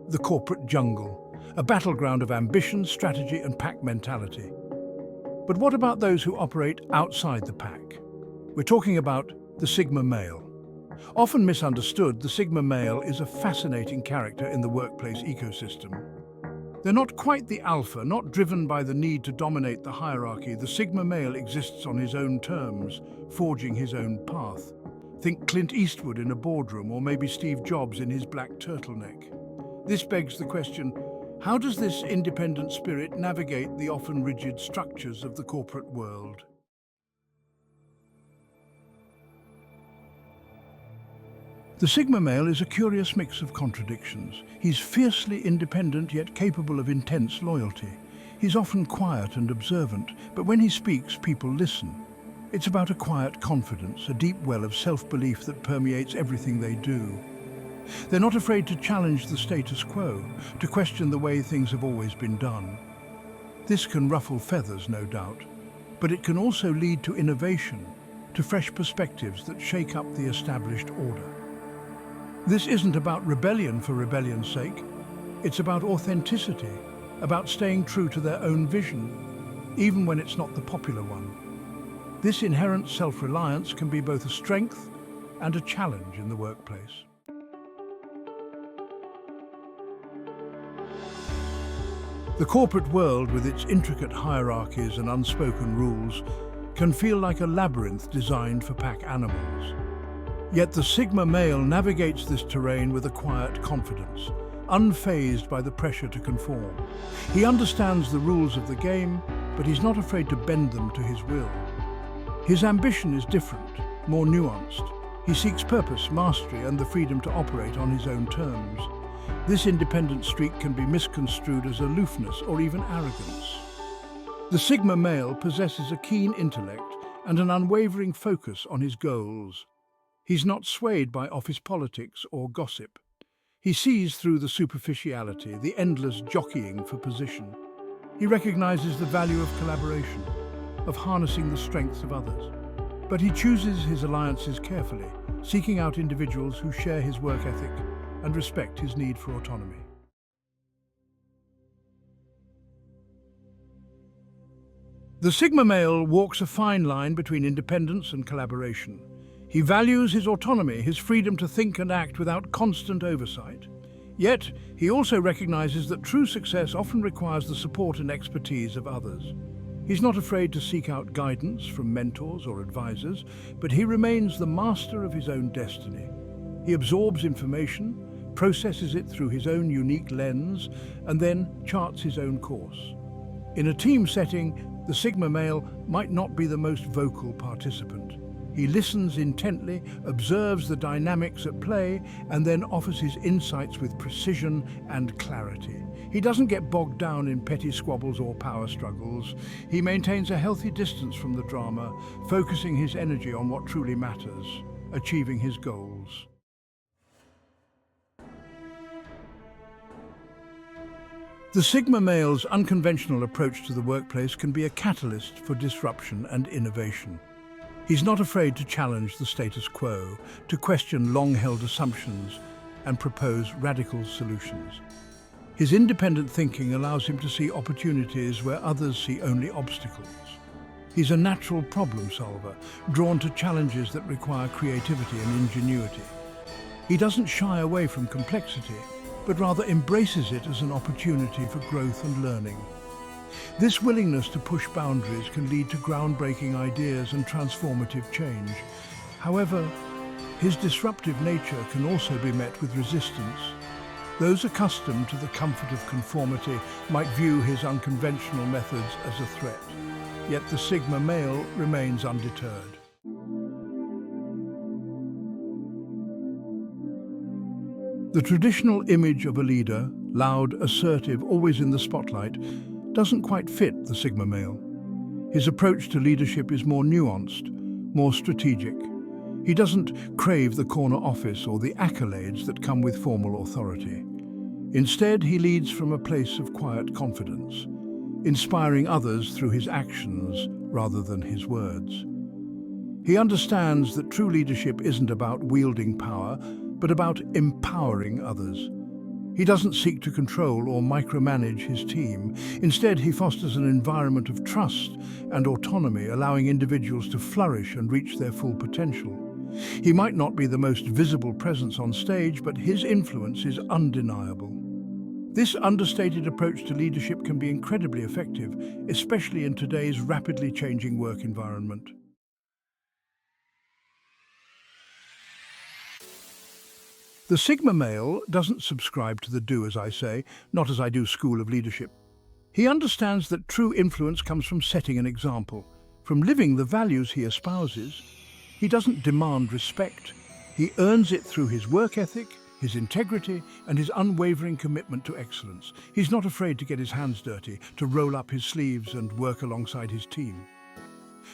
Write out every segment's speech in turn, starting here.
the corporate jungle, a battleground of ambition, strategy, and pack mentality. But what about those who operate outside the pack? We're talking about the Sigma male. Often misunderstood, the Sigma male is a fascinating character in the workplace ecosystem. They're not quite the alpha, not driven by the need to dominate the hierarchy. The Sigma male exists on his own terms, forging his own path. Think Clint Eastwood in a boardroom, or maybe Steve Jobs in his black turtleneck. This begs the question, how does this independent spirit navigate the often rigid structures of the corporate world? The Sigma male is a curious mix of contradictions. He's fiercely independent yet capable of intense loyalty. He's often quiet and observant, but when he speaks, people listen. It's about a quiet confidence, a deep well of self-belief that permeates everything they do. They're not afraid to challenge the status quo, to question the way things have always been done. This can ruffle feathers, no doubt, but it can also lead to innovation, to fresh perspectives that shake up the established order. This isn't about rebellion for rebellion's sake. It's about authenticity, about staying true to their own vision, even when it's not the popular one. This inherent self-reliance can be both a strength and a challenge in the workplace. The corporate world, with its intricate hierarchies and unspoken rules, can feel like a labyrinth designed for pack animals. Yet the Sigma male navigates this terrain with a quiet confidence, unfazed by the pressure to conform. He understands the rules of the game, but he's not afraid to bend them to his will. His ambition is different, more nuanced. He seeks purpose, mastery, and the freedom to operate on his own terms. This independent streak can be misconstrued as aloofness or even arrogance. The Sigma male possesses a keen intellect and an unwavering focus on his goals. He's not swayed by office politics or gossip. He sees through the superficiality, the endless jockeying for position. He recognizes the value of collaboration, of harnessing the strengths of others. But he chooses his alliances carefully, seeking out individuals who share his work ethic and respect his need for autonomy. The Sigma male walks a fine line between independence and collaboration. He values his autonomy, his freedom to think and act without constant oversight. Yet, he also recognizes that true success often requires the support and expertise of others. He's not afraid to seek out guidance from mentors or advisors, but he remains the master of his own destiny. He absorbs information, processes it through his own unique lens, and then charts his own course. In a team setting, the Sigma male might not be the most vocal participant. He listens intently, observes the dynamics at play, and then offers his insights with precision and clarity. He doesn't get bogged down in petty squabbles or power struggles. He maintains a healthy distance from the drama, focusing his energy on what truly matters, achieving his goals. The Sigma male's unconventional approach to the workplace can be a catalyst for disruption and innovation. He's not afraid to challenge the status quo, to question long-held assumptions, and propose radical solutions. His independent thinking allows him to see opportunities where others see only obstacles. He's a natural problem solver, drawn to challenges that require creativity and ingenuity. He doesn't shy away from complexity, but rather embraces it as an opportunity for growth and learning. This willingness to push boundaries can lead to groundbreaking ideas and transformative change. However, his disruptive nature can also be met with resistance. Those accustomed to the comfort of conformity might view his unconventional methods as a threat. Yet the Sigma male remains undeterred. The traditional image of a leader, loud, assertive, always in the spotlight, doesn't quite fit the Sigma male. His approach to leadership is more nuanced, more strategic. He doesn't crave the corner office or the accolades that come with formal authority. Instead, he leads from a place of quiet confidence, inspiring others through his actions rather than his words. He understands that true leadership isn't about wielding power, but about empowering others. He doesn't seek to control or micromanage his team. Instead, he fosters an environment of trust and autonomy, allowing individuals to flourish and reach their full potential. He might not be the most visible presence on stage, but his influence is undeniable. This understated approach to leadership can be incredibly effective, especially in today's rapidly changing work environment. The Sigma male doesn't subscribe to the do as I say, not as I do school of leadership. He understands that true influence comes from setting an example, from living the values he espouses. He doesn't demand respect. He earns it through his work ethic, his integrity, and his unwavering commitment to excellence. He's not afraid to get his hands dirty, to roll up his sleeves and work alongside his team.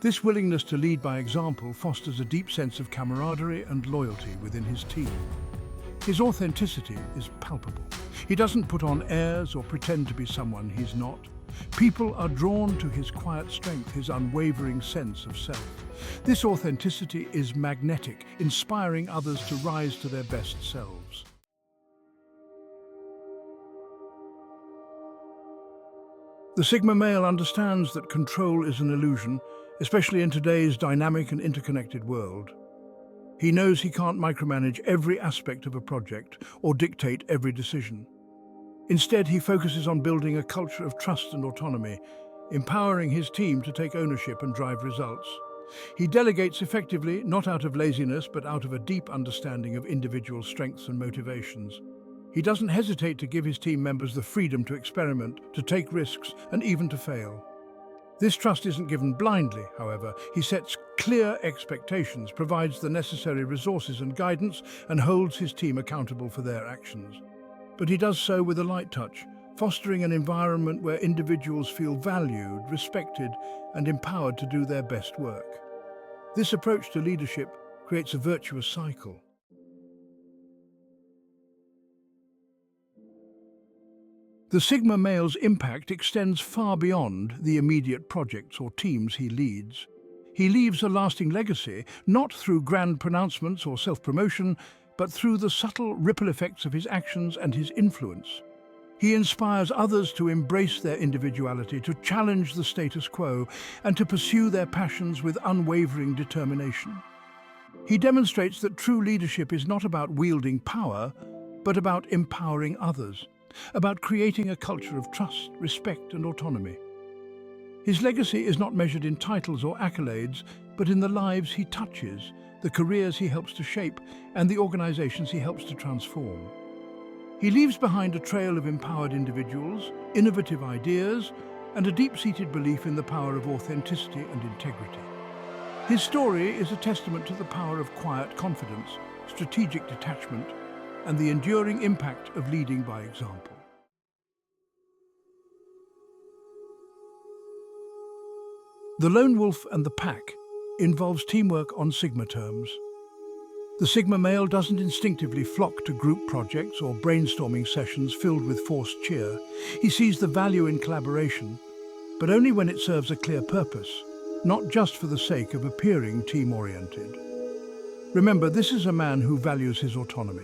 This willingness to lead by example fosters a deep sense of camaraderie and loyalty within his team. His authenticity is palpable. He doesn't put on airs or pretend to be someone he's not. People are drawn to his quiet strength, his unwavering sense of self. This authenticity is magnetic, inspiring others to rise to their best selves. The Sigma male understands that control is an illusion, especially in today's dynamic and interconnected world. He knows he can't micromanage every aspect of a project or dictate every decision. Instead, he focuses on building a culture of trust and autonomy, empowering his team to take ownership and drive results. He delegates effectively, not out of laziness, but out of a deep understanding of individual strengths and motivations. He doesn't hesitate to give his team members the freedom to experiment, to take risks, and even to fail. This trust isn't given blindly, however. He sets clear expectations, provides the necessary resources and guidance, and holds his team accountable for their actions. But he does so with a light touch, fostering an environment where individuals feel valued, respected, and empowered to do their best work. This approach to leadership creates a virtuous cycle. The Sigma male's impact extends far beyond the immediate projects or teams he leads. He leaves a lasting legacy, not through grand pronouncements or self-promotion, but through the subtle ripple effects of his actions and his influence. He inspires others to embrace their individuality, to challenge the status quo, and to pursue their passions with unwavering determination. He demonstrates that true leadership is not about wielding power, but about empowering others, about creating a culture of trust, respect, and autonomy. His legacy is not measured in titles or accolades, but in the lives he touches, the careers he helps to shape, and the organizations he helps to transform. He leaves behind a trail of empowered individuals, innovative ideas, and a deep-seated belief in the power of authenticity and integrity. His story is a testament to the power of quiet confidence, strategic detachment, and the enduring impact of leading by example. The lone wolf and the pack involves teamwork on Sigma terms. The Sigma male doesn't instinctively flock to group projects or brainstorming sessions filled with forced cheer. He sees the value in collaboration, but only when it serves a clear purpose, not just for the sake of appearing team-oriented. Remember, this is a man who values his autonomy.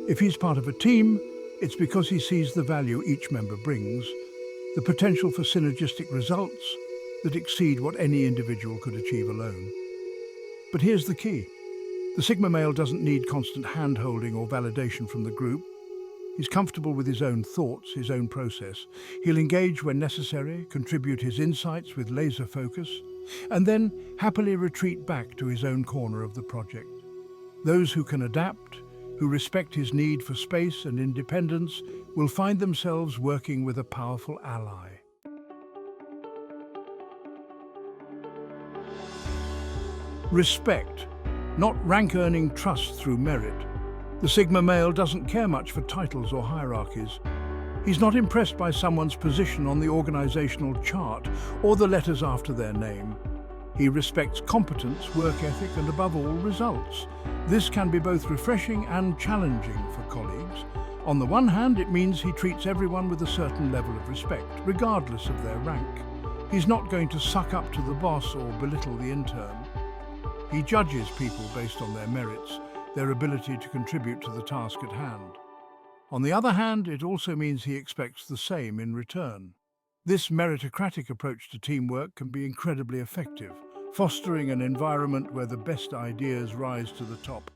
If he's part of a team, it's because he sees the value each member brings, the potential for synergistic results that exceed what any individual could achieve alone. But here's the key. The Sigma male doesn't need constant hand-holding or validation from the group. He's comfortable with his own thoughts, his own process. He'll engage when necessary, contribute his insights with laser focus, and then happily retreat back to his own corner of the project. Those who can adapt, who respect his need for space and independence, will find themselves working with a powerful ally. Respect, not rank-earning trust through merit. The Sigma male doesn't care much for titles or hierarchies. He's not impressed by someone's position on the organizational chart or the letters after their name. He respects competence, work ethic, and above all, results. This can be both refreshing and challenging for colleagues. On the one hand, it means he treats everyone with a certain level of respect, regardless of their rank. He's not going to suck up to the boss or belittle the intern. He judges people based on their merits, their ability to contribute to the task at hand. On the other hand, it also means he expects the same in return. This meritocratic approach to teamwork can be incredibly effective, fostering an environment where the best ideas rise to the top.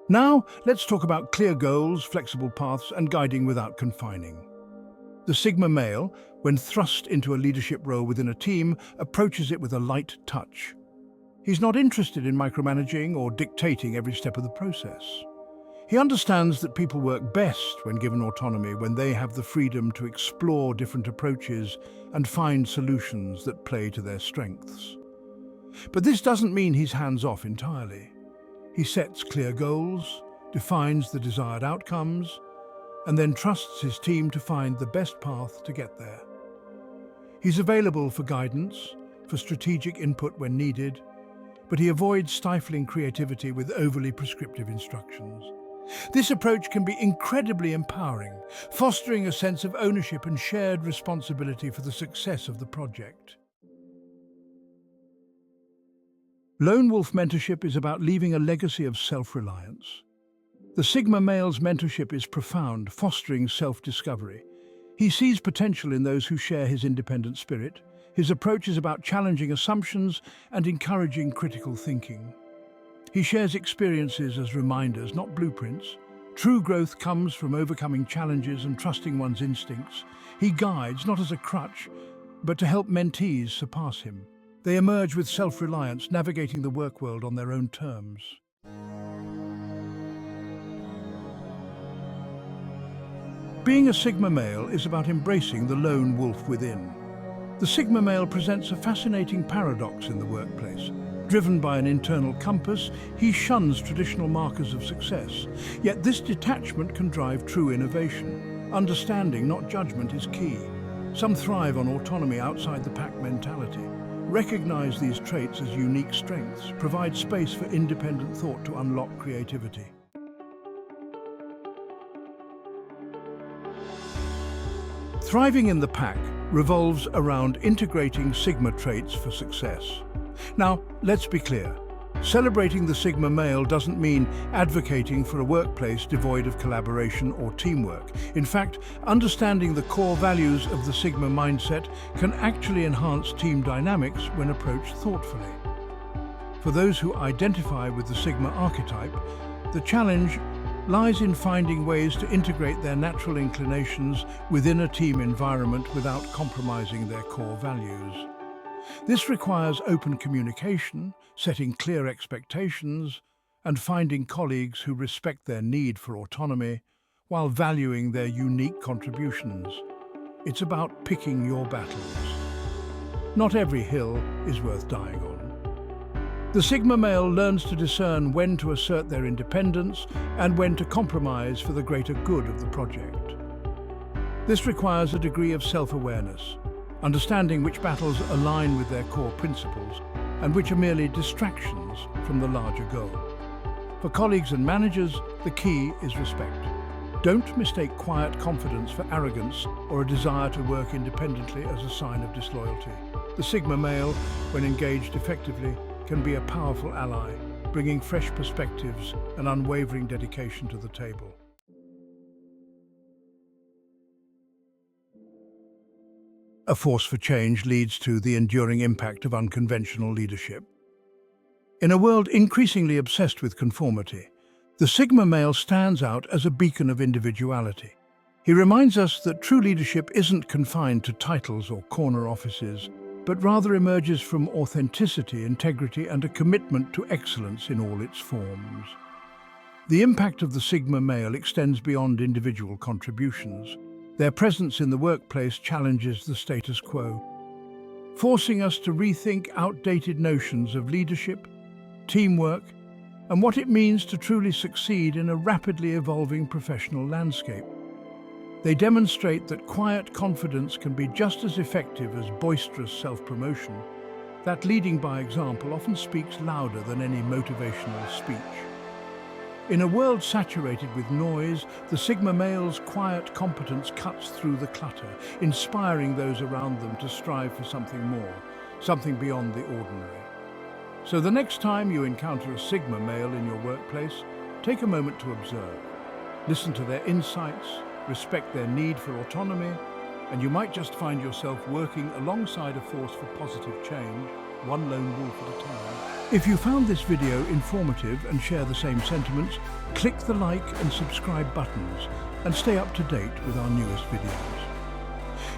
Now, let's talk about clear goals, flexible paths, and guiding without confining. The Sigma male, when thrust into a leadership role within a team, approaches it with a light touch. He's not interested in micromanaging or dictating every step of the process. He understands that people work best when given autonomy, when they have the freedom to explore different approaches and find solutions that play to their strengths. But this doesn't mean he's hands-off entirely. He sets clear goals, defines the desired outcomes, and then trusts his team to find the best path to get there. He's available for guidance, for strategic input when needed, but he avoids stifling creativity with overly prescriptive instructions. This approach can be incredibly empowering, fostering a sense of ownership and shared responsibility for the success of the project. Lone wolf mentorship is about leaving a legacy of self-reliance. The Sigma male's mentorship is profound, fostering self-discovery. He sees potential in those who share his independent spirit. His approach is about challenging assumptions and encouraging critical thinking. He shares experiences as reminders, not blueprints. True growth comes from overcoming challenges and trusting one's instincts. He guides, not as a crutch, but to help mentees surpass him. They emerge with self-reliance, navigating the work world on their own terms. Being a Sigma male is about embracing the lone wolf within. The Sigma male presents a fascinating paradox in the workplace. Driven by an internal compass, he shuns traditional markers of success. Yet this detachment can drive true innovation. Understanding, not judgment, is key. Some thrive on autonomy outside the pack mentality. Recognize these traits as unique strengths, provide space for independent thought to unlock creativity. Thriving in the pack revolves around integrating Sigma traits for success. Now, let's be clear. Celebrating the Sigma male doesn't mean advocating for a workplace devoid of collaboration or teamwork. In fact, understanding the core values of the Sigma mindset can actually enhance team dynamics when approached thoughtfully. For those who identify with the Sigma archetype, the challenge lies in finding ways to integrate their natural inclinations within a team environment without compromising their core values. This requires open communication, setting clear expectations, and finding colleagues who respect their need for autonomy while valuing their unique contributions. It's about picking your battles. Not every hill is worth dying on. The Sigma male learns to discern when to assert their independence and when to compromise for the greater good of the project. This requires a degree of self-awareness, understanding which battles align with their core principles and which are merely distractions from the larger goal. For colleagues and managers, the key is respect. Don't mistake quiet confidence for arrogance or a desire to work independently as a sign of disloyalty. The Sigma male, when engaged effectively, can be a powerful ally, bringing fresh perspectives and unwavering dedication to the table. A force for change leads to the enduring impact of unconventional leadership. In a world increasingly obsessed with conformity, the Sigma male stands out as a beacon of individuality. He reminds us that true leadership isn't confined to titles or corner offices, but rather emerges from authenticity, integrity, and a commitment to excellence in all its forms. The impact of the Sigma male extends beyond individual contributions. Their presence in the workplace challenges the status quo, forcing us to rethink outdated notions of leadership, teamwork, and what it means to truly succeed in a rapidly evolving professional landscape. They demonstrate that quiet confidence can be just as effective as boisterous self-promotion, that leading by example often speaks louder than any motivational speech. In a world saturated with noise, the Sigma male's quiet competence cuts through the clutter, inspiring those around them to strive for something more, something beyond the ordinary. So the next time you encounter a Sigma male in your workplace, take a moment to observe. Listen to their insights, respect their need for autonomy, and you might just find yourself working alongside a force for positive change, one lone wolf at a time. If you found this video informative and share the same sentiments, click the like and subscribe buttons and stay up to date with our newest videos.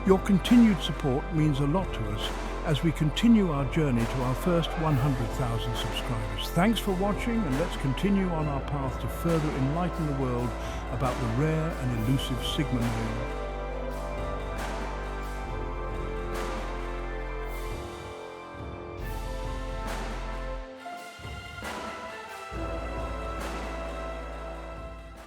Your continued support means a lot to us as we continue our journey to our first 100,000 subscribers. Thanks for watching, and let's continue on our path to further enlighten the world about the rare and elusive Sigma male